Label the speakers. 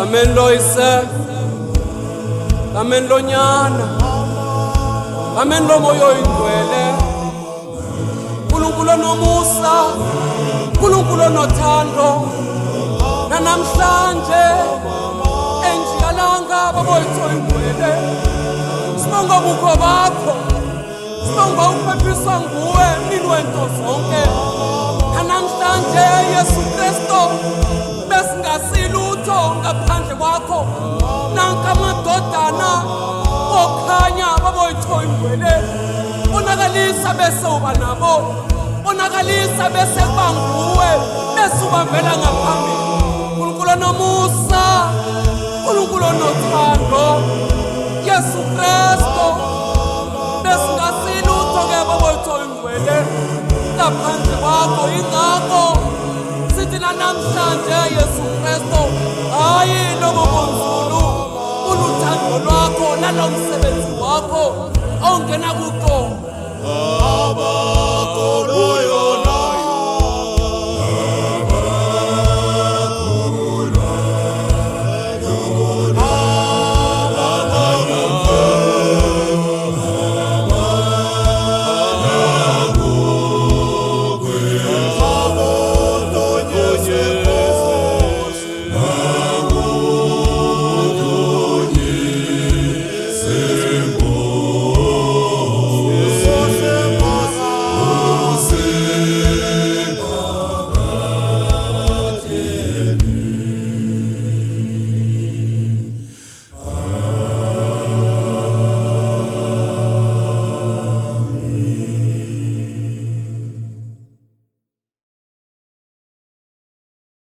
Speaker 1: Amen lo ise. Amen lo nyana. Amen lo moyo ingcwele. Nkulunkulu nomusa. Nkulunkulu nothando. Namhlanje enjikalanga baboyitho ingcwele. Sibonga ukho bakho. Sibonga ukuphephisa nguwe mini wento zonke. Namhlanje Yesu Kristo besingasilutho ngaphandle kwakho. Nanka amadodana okhanya baboyitho ingcwele. Unakalisa bese uba nabo. Unakalisa bese banguwe bese ubavela ngaphambili. Nkulunkulu nomusa, Nkulunkulu nothando. Yesu Kristo besingasilutho ke baboyitho ingcwele ngaphandle kwakho. Ingakho sithi namhlanje Yesu Kristo hayi lobo bunzulu uluthando lwakho nalomsebenzi wakho ongena kuqo.